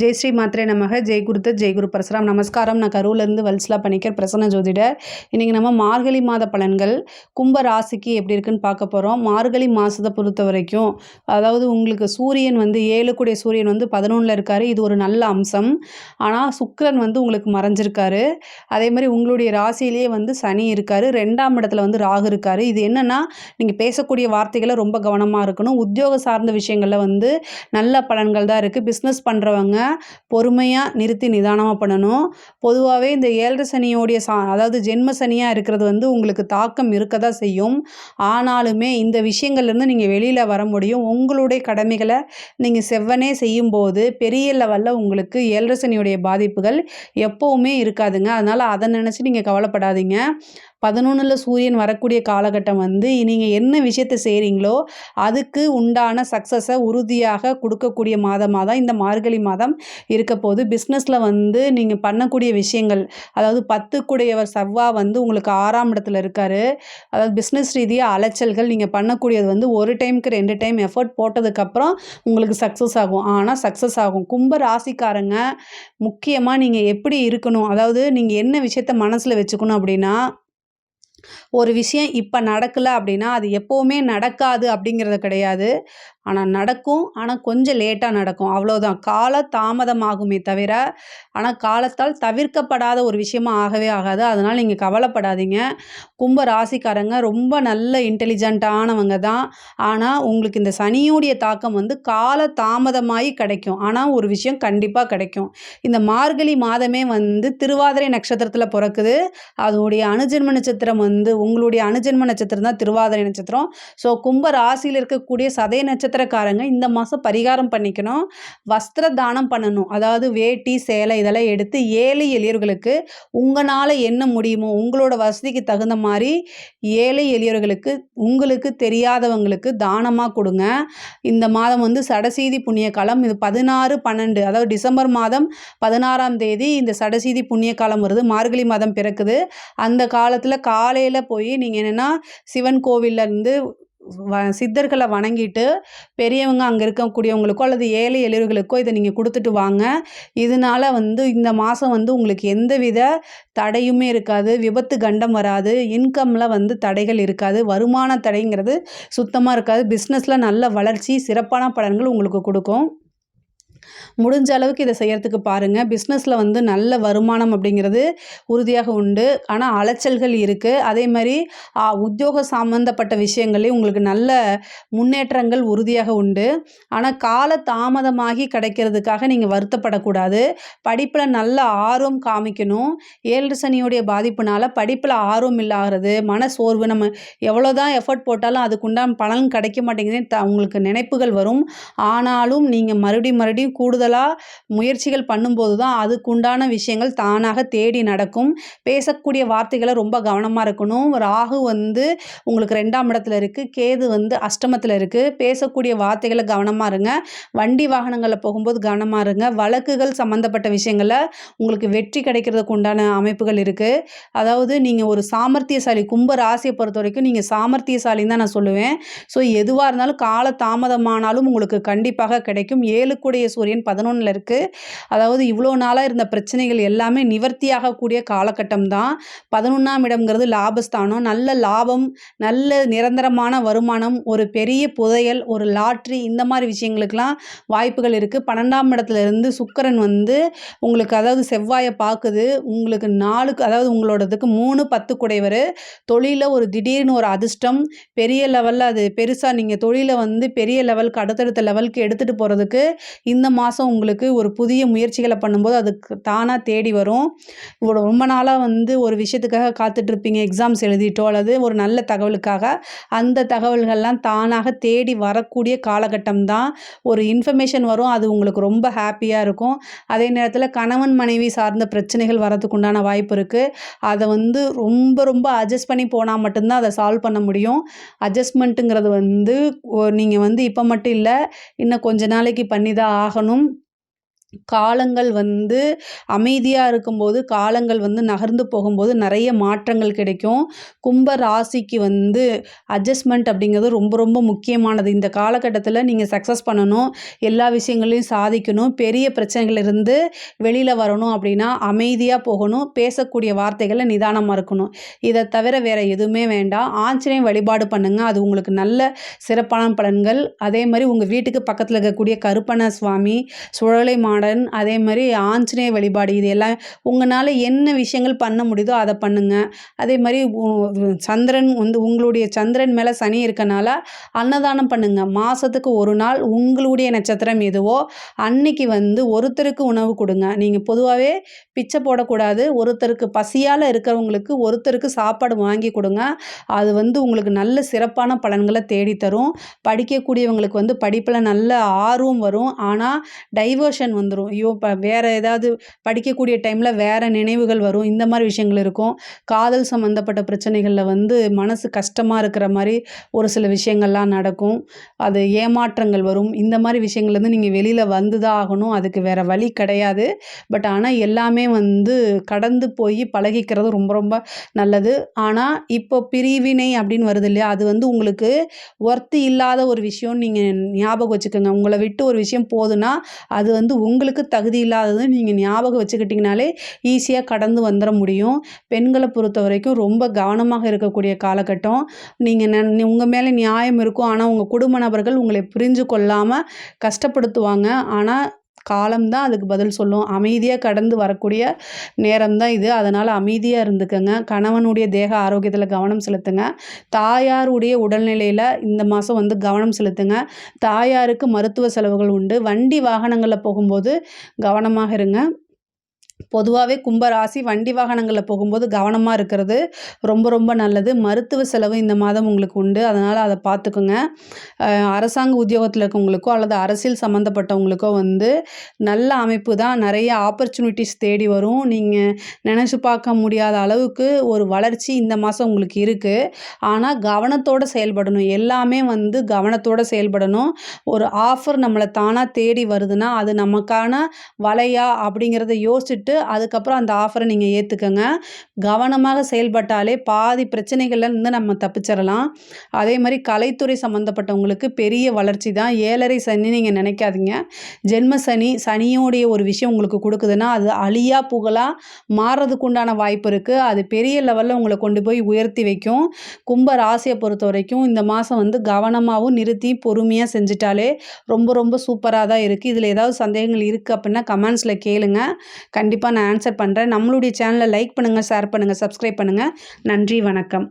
ஜெய் ஸ்ரீ மாத்ரே நமக. ஜெய் குருத்த ஜெய் குரு பரசுராம். நமஸ்காரம். நான் கரூர்லேருந்து வல்சலா பணிக்கர், பிரசன்ன ஜோதிடர். இன்றைக்கி நம்ம மார்கழி மாத பலன்கள் கும்ப ராசிக்கு எப்படி இருக்குன்னு பார்க்க போகிறோம். மார்கழி மாதத்தை பொறுத்த வரைக்கும் அதாவது உங்களுக்கு சூரியன் வந்து 7 கூடிய சூரியன் வந்து 11ல் இருக்கார். இது ஒரு நல்ல அம்சம். ஆனால் சுக்கிரன் வந்து உங்களுக்கு மறைஞ்சிருக்காரு. அதே மாதிரி உங்களுடைய ராசியிலேயே வந்து சனி இருக்கார். 2ஆம் இடத்துல வந்து ராகு இருக்கார். இது என்னென்னா, நீங்கள் பேசக்கூடிய வார்த்தைகளை ரொம்ப கவனமாக இருக்கணும். உத்தியோக சார்ந்த விஷயங்களில் வந்து நல்ல பலன்கள் தான் இருக்குது. பிஸ்னஸ் பண்ணுறவங்க பொறுமையாக நிறுத்தி நிதானமாக பண்ணணும். பொதுவாகவே இந்த 7 சனியோடைய அதாவது ஜென்ம சனியாக இருக்கிறது வந்து உங்களுக்கு தாக்கம் இருக்க தான் செய்யும். ஆனாலுமே இந்த விஷயங்கள்லேருந்து நீங்கள் வெளியில் வர முடியும். உங்களுடைய கடமைகளை நீங்கள் செவ்வனே செய்யும்போது பெரிய லெவலில் உங்களுக்கு 7 சனியோடைய பாதிப்புகள் எப்போவுமே இருக்காதுங்க. அதனால் அதை நினச்சி நீங்கள் கவலைப்படாதீங்க. 11ல் சூரியன் வரக்கூடிய காலகட்டம் வந்து நீங்கள் என்ன விஷயத்தை செய்கிறீங்களோ அதுக்கு உண்டான சக்ஸஸை உறுதியாக கொடுக்கக்கூடிய மாதமாக தான் இந்த மார்கழி மாதம் இருக்க போது. பிஸ்னஸில் வந்து நீங்கள் பண்ணக்கூடிய விஷயங்கள், அதாவது 10 கூடையவர் செவ்வாய் வந்து உங்களுக்கு 6ஆம் இடத்துல இருக்கார். அதாவது பிஸ்னஸ் ரீதியாக அலைச்சல்கள், நீங்கள் பண்ணக்கூடியது வந்து ஒரு டைமுக்கு 2 டைம் எஃபர்ட் போட்டதுக்கப்புறம் உங்களுக்கு சக்ஸஸ் ஆகும். ஆனால் சக்ஸஸ் ஆகும். கும்ப ராசிக்காரங்க முக்கியமாக நீங்கள் எப்படி இருக்கணும், அதாவது நீங்கள் என்ன விஷயத்த மனசில் வச்சுக்கணும் அப்படின்னா, ஒரு விஷயம் இப்போ நடக்கலை அப்படின்னா அது எப்போவுமே நடக்காது அப்படிங்கிறது கிடையாது. ஆனால் நடக்கும். ஆனால் கொஞ்சம் லேட்டாக நடக்கும், அவ்வளோதான். கால தாமதமாகுமே தவிர, ஆனால் காலத்தால் தவிர்க்கப்படாத ஒரு விஷயமா ஆகவே ஆகாது. அதனால் நீங்கள் கவலைப்படாதீங்க. கும்ப ராசிக்காரங்க ரொம்ப நல்ல இன்டெலிஜென்ட்டானவங்க தான். ஆனால் உங்களுக்கு இந்த சனியுடைய தாக்கம் வந்து கால தாமதமாகி கிடைக்கும். ஆனால் ஒரு விஷயம் கண்டிப்பாக கிடைக்கும். இந்த மார்கழி மாதமே வந்து திருவாதிரை நட்சத்திரத்தில் பிறக்குது. அதோடைய அனுஜென்ம நட்சத்திரம் வந்து உங்களுடைய அனுஜென்ம நட்சத்திரம் தான் திருவாதிரை நட்சத்திரம். ஸோ கும்ப ராசியில் இருக்கக்கூடிய சதய நட்சத்திரக்காரங்க இந்த மாதம் பரிகாரம் பண்ணிக்கணும். வஸ்திர தானம் பண்ணணும். அதாவது வேட்டி சேலை இதெல்லாம் எடுத்து ஏழை எளியவர்களுக்கு உங்களால் என்ன முடியுமோ உங்களோட வசதிக்கு தகுந்த மாதிரி ஏழை எளியவர்களுக்கு உங்களுக்கு தெரியாதவங்களுக்கு தானமாக கொடுங்க. இந்த மாதம் வந்து சடசீதி புண்ணிய காலம். இது 16/12 அதாவது டிசம்பர் மாதம் 16ஆம் தேதி இந்த சடசீதி புண்ணிய காலம் வருது. மார்கழி மாதம் பிறக்குது. அந்த காலத்தில் காலையில் போய் நீங்கள் என்னென்னா சிவன் கோவிலேருந்து சித்தர்களை வணங்கிட்டு பெரியவங்க அங்கே இருக்கக்கூடியவங்களுக்கோ அல்லது ஏழை எளியவர்களுக்கோ இதை நீங்கள் கொடுத்துட்டு வாங்க. இதனால் வந்து இந்த மாதம் வந்து உங்களுக்கு எந்தவித தடையுமே இருக்காது. விபத்து கண்டம் வராது. இன்கமில் வந்து தடைகள் இருக்காது. வருமான தடைங்கிறது சுத்தமாக இருக்காது. பிஸ்னஸில் நல்ல வளர்ச்சி, சிறப்பான பலன்கள் உங்களுக்கு கொடுக்கும். முடிஞ்ச அளவுக்கு இதை செய்கிறதுக்கு பாருங்கள். பிஸ்னஸில் வந்து நல்ல வருமானம் அப்படிங்கிறது உறுதியாக உண்டு. ஆனால் அலைச்சல்கள் இருக்குது. அதே மாதிரி உத்தியோக சம்மந்தப்பட்ட விஷயங்கள்லேயும் உங்களுக்கு நல்ல முன்னேற்றங்கள் உறுதியாக உண்டு. ஆனால் கால தாமதமாகி கிடைக்கிறதுக்காக நீங்கள் வருத்தப்படக்கூடாது. படிப்பில் நல்ல ஆர்வம் காமிக்கணும். 7 சனியோடைய பாதிப்புனால படிப்பில் ஆர்வம் இல்லாகிறது, மன சோர்வு, நம்ம எவ்வளோ தான் எஃபர்ட் போட்டாலும் அதுக்குண்டான பலன் கிடைக்க மாட்டேங்குதுன்னு உங்களுக்கு நினைப்புகள் வரும். ஆனாலும் நீங்கள் மறுபடியும் கூடுதலாக முயற்சிகள் பண்ணும்போது தான் அதுக்குண்டான விஷயங்கள் தானாக தேடி நடக்கும். பேசக்கூடிய வார்த்தைகளை ரொம்ப கவனமாக இருக்கணும். ராகு வந்து உங்களுக்கு 2ஆம் இடத்துல இருக்குது. கேது வந்து அஷ்டமத்தில் இருக்குது. பேசக்கூடிய வார்த்தைகளை கவனமாக இருங்க. வண்டி வாகனங்களில் போகும்போது கவனமாக இருங்க. வழக்குகள் சம்மந்தப்பட்ட விஷயங்களில் உங்களுக்கு வெற்றி கிடைக்கிறதுக்கு உண்டான அமைப்புகள் இருக்குது. அதாவது நீங்கள் ஒரு சாமர்த்தியசாலி. கும்ப ராசியை பொறுத்த வரைக்கும் நீங்கள் சாமர்த்தியசாலின்னு தான் நான் சொல்லுவேன். ஸோ எதுவாக இருந்தாலும் கால தாமதமானாலும் உங்களுக்கு கண்டிப்பாக கிடைக்கும். 7 கூடிய சூரியன் 11ல் இருக்குது. அதாவது இவ்வளோ நாளாக இருந்த பிரச்சனைகள் எல்லாமே நிவர்த்தியாகக்கூடிய காலகட்டம் தான். 11ஆம் இடம்ங்கிறது லாபஸ்தானம். நல்ல லாபம், நல்ல நிரந்தரமான வருமானம், ஒரு பெரிய புதையல், ஒரு லாட்ரி, இந்த மாதிரி விஷயங்களுக்கெல்லாம் வாய்ப்புகள் இருக்குது. 12ஆம் இடத்துல இருந்து சுக்கிரன் வந்து உங்களுக்கு அதாவது செவ்வாயை பார்க்குது. உங்களுக்கு 4 அதாவது உங்களோடதுக்கு 3 10 கூடையவர். தொழிலில் ஒரு திடீர்னு ஒரு அதிர்ஷ்டம், பெரிய லெவலில் அது பெருசாக நீங்கள் தொழிலை வந்து பெரிய லெவலுக்கு அடுத்தடுத்த லெவலுக்கு எடுத்துகிட்டு போகிறதுக்கு இந்த மாதம் உங்களுக்கு ஒரு புதிய முயற்சிகளை பண்ணும்போது அதுக்கு தானாக தேடி வரும். இவ்வளோ ரொம்ப நாளாக வந்து ஒரு விஷயத்துக்காக காத்துட்ருப்பீங்க, எக்ஸாம்ஸ் எழுதிட்டோ அல்லது ஒரு நல்ல தகவலுக்காக. அந்த தகவல்கள்லாம் தானாக தேடி வரக்கூடிய காலகட்டம் தான். ஒரு இன்ஃபர்மேஷன் வரும், அது உங்களுக்கு ரொம்ப ஹாப்பியாக இருக்கும். அதே நேரத்தில் கணவன் மனைவி சார்ந்த பிரச்சனைகள் வரதுக்கு உண்டான வாய்ப்பு இருக்குது. அதை வந்து ரொம்ப அட்ஜஸ்ட் பண்ணி போனால் மட்டும்தான் அதை சால்வ் பண்ண முடியும். அட்ஜஸ்ட்மெண்ட்டுங்கிறது வந்து நீங்கள் வந்து இப்போ மட்டும் இல்லை, இன்னும் கொஞ்ச நாளைக்கு பண்ணி தான் ஆகணும். காலங்கள் வந்து அமைதியா இருக்கும்போது, காலங்கள் வந்து நகர்ந்து போகும்போது நெறைய மாற்றங்கள் கிடைக்கும். கும்ப ராசிக்கு வந்து அட்ஜஸ்ட்மெண்ட் அப்படிங்கிறது ரொம்ப ரொம்ப முக்கியமானது. இந்த காலகட்டத்தில நீங்க சக்சஸ் பண்ணணும், எல்லா விஷயங்களையும் சாதிக்கணும், பெரிய பிரச்சனைகளிலிருந்து வெளியில வரணும் அப்படின்னா, அமைதியா போகணும், பேசக்கூடிய வார்த்தைகள்ல நிதானமா இருக்கணும். இத தவிர வேற எதுவுமே வேண்டாம். ஆஞ்சநேய வழிபாடு பண்ணுங்க. அது உங்களுக்கு நல்ல சிறப்பான பலன்கள். அதேமாரி உங்க வீட்டுக்கு பக்கத்தில இருக்கக்கூடிய கருப்பண்ண சுவாமி, சுழலை மாடன், அதே மாதிரி ஆஞ்சநேய வழிபாடு இது எல்லாம் உங்களால என்ன விஷயங்கள் பண்ண முடியுதோ அதை பண்ணுங்க. அதே மாதிரி சந்திரன் வந்து உங்களுடைய சந்திரன் மேலே சனி இருக்கனால அன்னதானம் பண்ணுங்க. மாதத்துக்கு ஒரு நாள் உங்களுடைய நட்சத்திரம் எதுவோ அன்னைக்கு வந்து ஒருத்தருக்கு உணவு கொடுங்க. நீங்கள் பொதுவாகவே பிச்சை போடக்கூடாது. ஒருத்தருக்கு பசியால் இருக்கிறவங்களுக்கு ஒருத்தருக்கு சாப்பாடு வாங்கி கொடுங்க. அது வந்து உங்களுக்கு நல்ல சிறப்பான பலன்களை தேடித்தரும். படிக்கக்கூடியவங்களுக்கு வந்து படிப்பில் நல்ல ஆர்வம் வரும். ஆனால் டைவர்ஷன் வந்துடும். ஐயோ வேறு ஏதாவது படிக்கக்கூடிய டைமில் வேறு நினைவுகள் வரும். இந்த மாதிரி விஷயங்கள் இருக்கும். காதல் சம்மந்தப்பட்ட பிரச்சனைகளில் வந்து மனசு கஷ்டமாக இருக்கிற மாதிரி ஒரு சில விஷயங்கள்லாம் நடக்கும். அது ஏமாற்றங்கள் வரும். இந்த மாதிரி விஷயங்கள்லேருந்து நீங்கள் வெளியில் வந்து தான் ஆகணும். அதுக்கு வேறு வழி கிடையாது. பட் ஆனால் எல்லாமே வந்து கடந்து போய் பழகிக்கிறது ரொம்ப ரொம்ப நல்லது. ஆனால் இப்போ பிரிவினை அப்படின்னு வருது இல்லையா, அது வந்து உங்களுக்கு ஒர்த்து இல்லாத ஒரு விஷயம்னு நீங்கள் ஞாபகம் வச்சுக்கோங்க. உங்களை விட்டு ஒரு விஷயம் போகுதுன்னா அது வந்து உங்களுக்கு தகுதி இல்லாதது நீங்கள் ஞாபகம் வச்சுக்கிட்டிங்கனாலே ஈஸியாக கடந்து வந்துட முடியும். பெண்களை பொறுத்த வரைக்கும் ரொம்ப கவனமாக இருக்கக்கூடிய காலகட்டம். நீங்கள் உங்கள் மேலே நியாயம் இருக்கும். ஆனால் உங்கள் குடும்ப நபர்கள் உங்களை புரிஞ்சு கொள்ளாமல் கஷ்டப்படுத்துவாங்க. ஆனால் காலம்தான் அதுக்கு பதில் சொல்லும். அமைதியாக கடந்து வரக்கூடிய நேரம் தான் இது. அதனால் அமைதியாக இருந்துக்கங்க. கணவனுடைய தேக ஆரோக்கியத்தில் கவனம் செலுத்துங்க. தாயாருடைய உடல்நிலையில் இந்த மாதம் வந்து கவனம் செலுத்துங்க. தாயாருக்கு மருத்துவ செலவுகள் உண்டு. வண்டி வாகனங்களில் போகும்போது கவனமாக இருங்க. பொதுவாகவே கும்பராசி வண்டி வாகனங்களில் போகும்போது கவனமாக இருக்கிறது ரொம்ப ரொம்ப நல்லது. மருத்துவ செலவு இந்த மாதம் உங்களுக்கு உண்டு. அதனால் அதை பார்த்துக்குங்க. அரசாங்க உத்தியோகத்தில் இருக்கவங்களுக்கோ அல்லது அரசியல் சம்மந்தப்பட்டவங்களுக்கோ வந்து நல்ல அமைப்பு தான். நிறைய ஆப்பர்ச்சுனிட்டிஸ் தேடி வரும். நீங்கள் நினச்சி பார்க்க முடியாத அளவுக்கு ஒரு வளர்ச்சி இந்த மாதம் உங்களுக்கு இருக்குது. ஆனால் கவனத்தோடு செயல்படணும். எல்லாமே வந்து கவனத்தோடு செயல்படணும். ஒரு ஆஃபர் நம்மளை தானாக தேடி வருதுன்னா அது நமக்கான வலையா அப்படிங்கிறத யோசிச்சுட்டு அதுக்கப்புறம் அந்த ஆஃபரை நீங்கள் ஏற்றுக்கங்க. கவனமாக செயல்பட்டாலே பாதி பிரச்சனைகள்லேருந்து நம்ம தப்பிச்சிடலாம். அதே மாதிரி கலைத்துறை சம்மந்தப்பட்டவங்களுக்கு பெரிய வளர்ச்சி தான். 7.5 சனி நீங்கள் நினைக்காதீங்க. ஜென்ம சனி, சனியோடைய ஒரு விஷயம் உங்களுக்கு கொடுக்குதுன்னா அது அழியா புகழா மாறுறதுக்கு உண்டான வாய்ப்பு இருக்குது. அது பெரிய லெவலில் உங்களை கொண்டு போய் உயர்த்தி வைக்கும். கும்ப ராசியை பொறுத்த வரைக்கும் இந்த மாதம் வந்து கவனமாகவும் நிறுத்தி பொறுமையாக செஞ்சுட்டாலே ரொம்ப ரொம்ப சூப்பராக தான் இருக்குது. இதில் ஏதாவது சந்தேகங்கள் இருக்குது அப்படின்னா கமெண்ட்ஸில் கேளுங்க. கண்டிப்பாக நான் ஆன்சர் பண்ணுறேன். நம்மளுடைய சேனலை லைக் பண்ணுங்கள், ஷேர் பண்ணுங்கள், சப்ஸ்கிரைப் பண்ணுங்கள். நன்றி, வணக்கம்.